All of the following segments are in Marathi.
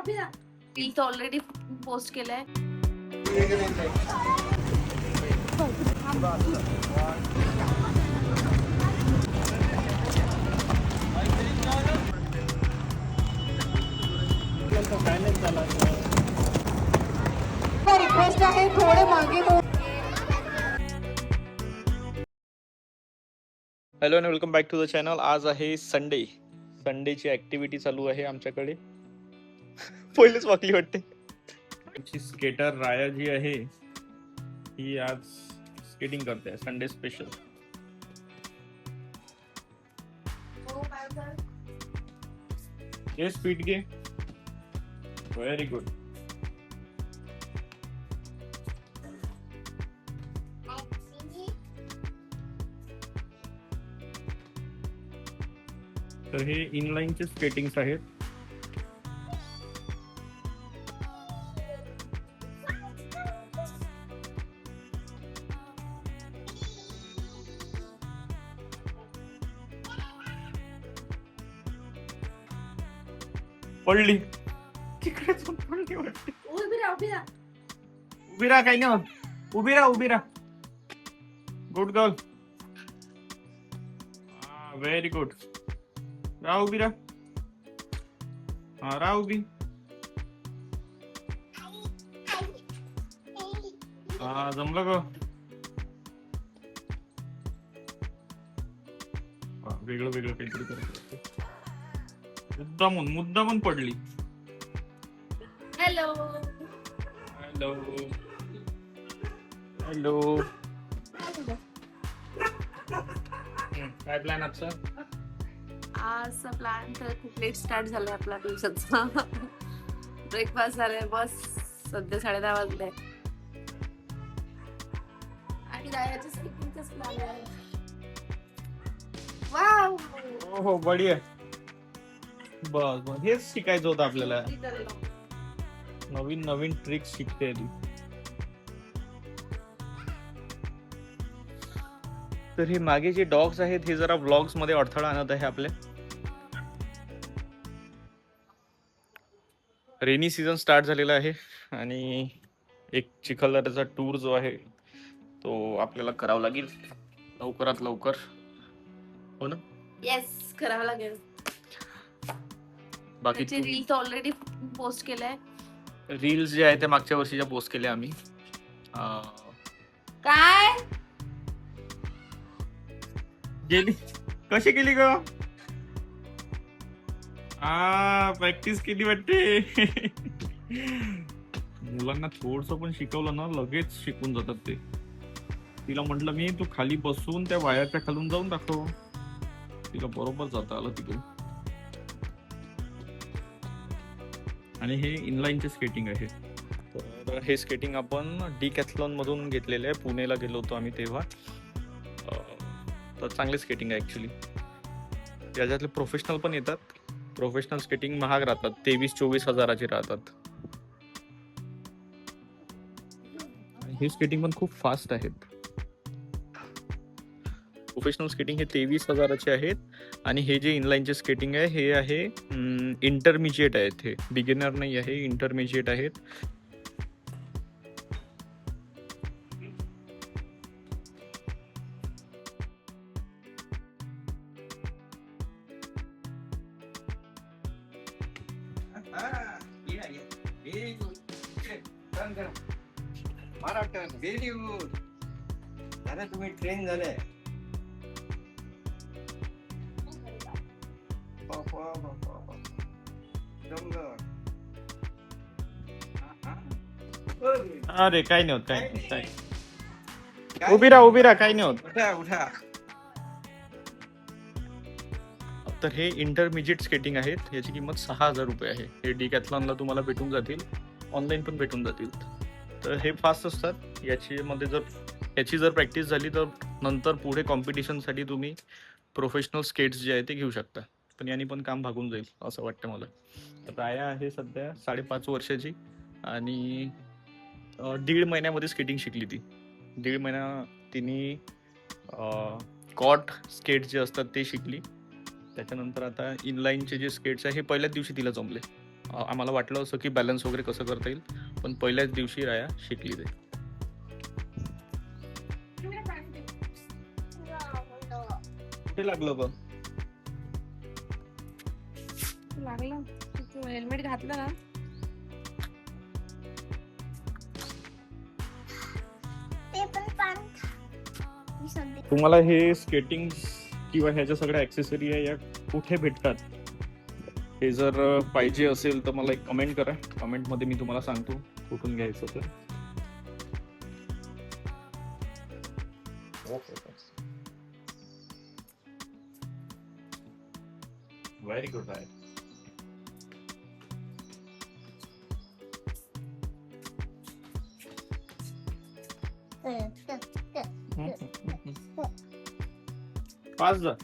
रील तर ऑलरेडी पोस्ट केलंय. रिक्वेस्ट आहे थोडे मागे हो. हॅलो आणि welcome back to the channel. आज आहे संडेची ॲक्टिव्हिटी चालू आहे आमच्याकडे. पहिलेच वाकली वाटते. आमची स्केटर राया जी आहे ही आज स्केटिंग करते संडे स्पेशल. ये स्पीड घे. Very good. तर हे इनलाईनचे स्केटिंग्स आहेत. पडली तिकडे पडली वाटते. उभी राहा काही नाही होत. उभी राहा. Good girl. Very good. राहा उभी राहा. राहा उभी. जमलं ग. वेगळं काहीतरी करायचं. मुद्दामून पडली. हॅलो. काय प्लॅन आजचा? आजचा प्लॅन तर खूप लेट स्टार्ट झालाय आपला दिवसाचा. ब्रेकफास्ट झालाय, बस सध्या 10:30 वाजले आणि रायाच्या स्किपिंगचाच प्लॅन आहे. वाव. हो बढिया. बस हेच शिकायचं होतं आपल्याला. नवीन ट्रिक्स शिकते ती. तर हे मागे जे डॉग्स आहेत हे जरा व्लॉग्स मध्ये अडथळा आणत आहे आपल्या. रेनी सीझन स्टार्ट झालेला आहे आणि एक चिखलदऱ्याचा टूर जो आहे तो आपल्याला करावा लागेल लवकरात लवकर. हो ना? येस, करावं लागेल. बाकी रील तर ऑलरेडी पोस्ट केलंय. रील्स जे आहे त्या मागच्या वर्षीच्या पोस्ट केल्या आम्ही. काय गेली कशी केली ग? प्रॅक्टिस केली वाटते. मुलांना थोडस पण शिकवलं ना लगेच शिकून जातात ते. तिला म्हटलं मी तू खाली बसून त्या वायरच्या खालून जाऊन दाखव. तिला बरोबर जाता आलं तिकडून. आणि हे इनलाईनचे स्केटिंग आहे. तर हे स्केटिंग आपण डिकॅथलॉन मधून घेतलेले आहे. पुणेला गेलो होतो आम्ही तेव्हा. तर चांगले स्केटिंग आहे ऍक्च्युली. याच्यातले प्रोफेशनल पण येतात. प्रोफेशनल स्केटिंग महाग राहतात. 23-24 हजाराचे राहतात. हे स्केटिंग पण खूप फास्ट आहेत. प्रोफेशनल स्केटिंग हे 23 हजाराचे आहेत आणि हे जे इनलाईनचे स्केटिंग आहे हे आहे इंटरमिजिएट आहेत. हे बिगिनर नाही आहे, इंटरमिजिएट आहेत. Very good. दादा तुम्ही ट्रेन झाले. अरे काही नाही होत, काही उभी राहा काही नाही होत. उठा. तर हे इंटरमिजिएट स्केटिंग आहेत. याची किंमत 6,000 रुपये आहे. हे डिकॅथलॉनला तुम्हाला भेटून जातील, ऑनलाईन पण भेटून जातील. तर हे फास्ट असतात. याची जर प्रॅक्टिस झाली तर नंतर पुढे कॉम्पिटिशनसाठी तुम्ही प्रोफेशनल स्केट्स जे आहे ते घेऊ शकता. पण यांनी पण काम भागून जाईल असं वाटतं मला. राया आहे सध्या 5.5 वर्षाची आणि 1.5 महिन्यामध्ये स्केटिंग शिकली ती. 1.5 महिना तिने कॉट स्केट जे असतात ते शिकली. त्याच्यानंतर आता इनलाईनचे जे स्केट्स आहे हे पहिल्याच दिवशी तिला जमले. आम्हाला वाटलं असं की बॅलन्स वगैरे कसं करता येईल, पण पहिल्याच दिवशी राया शिकली ते. कुठे लागलं बघ? लागलं तू हेल्मेट घातलं ना. तुम्हाला हे स्केटिंग किंवा ह्याच्या सगळ्या ॲक्सेसरी आहे या कुठे भेटतात हे जर पाहिजे असेल तर मला एक कमेंट करा. कमेंटमध्ये मी तुम्हाला सांगतो कुठून घ्यायचं तर. व्हेरी गुड आहे. पाच जा.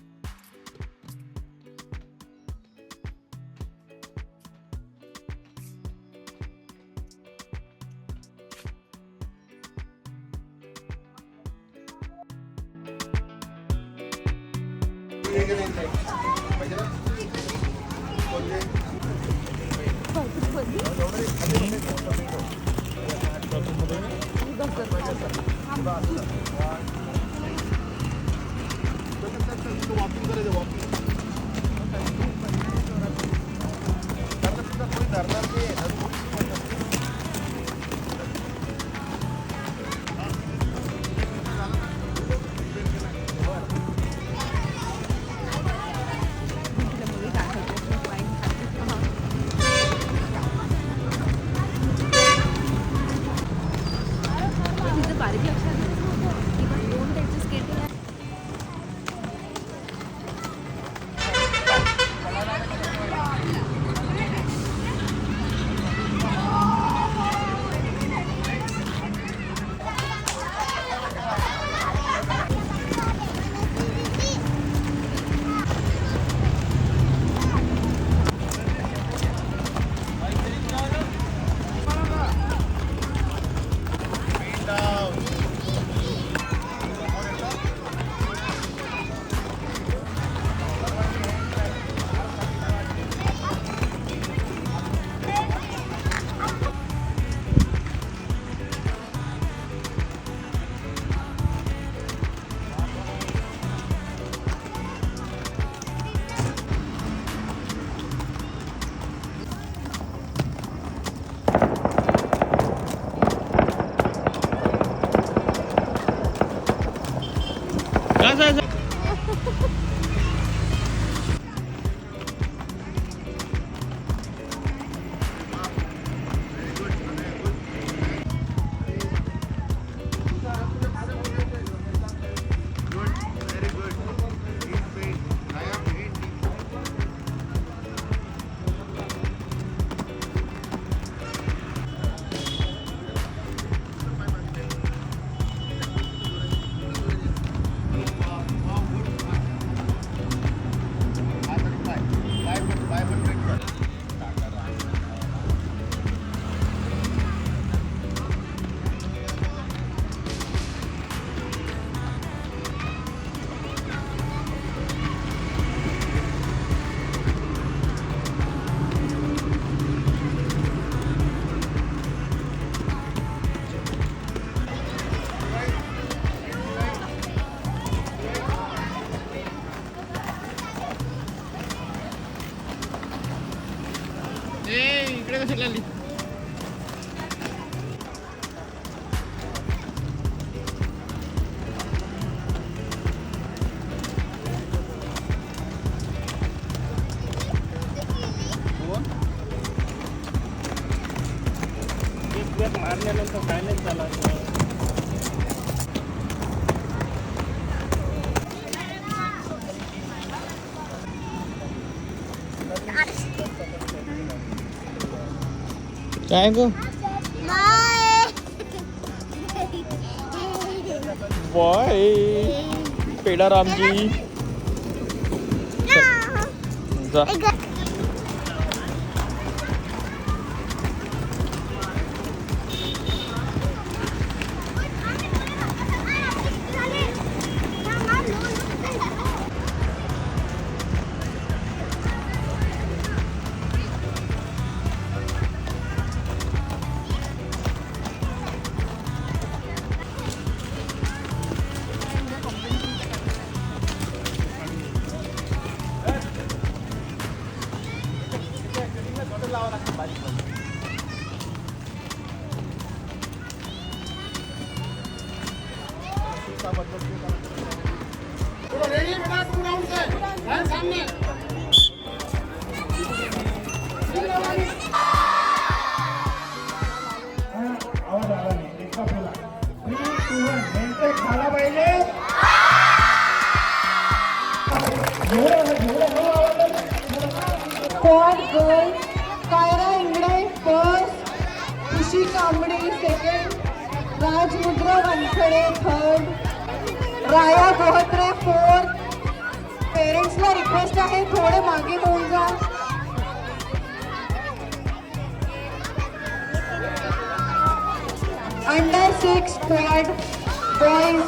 इकडे कशी लागली? मारल्यानंतर काय नाही झाला. काय ग बॉय पेडा रामजी जा. आवाज आला नाही एकदा बोला 3, 2, 1 मेंटेक झाला पाहिजे quad girl Kaira Ingde first, Khushi Kamble second, Rajmudra Wankhede third, Raya Gohatre fourth. पेरेंट्सला रिक्वेस्ट आहे थोडे मागे होऊन जा. Under 6 squad boys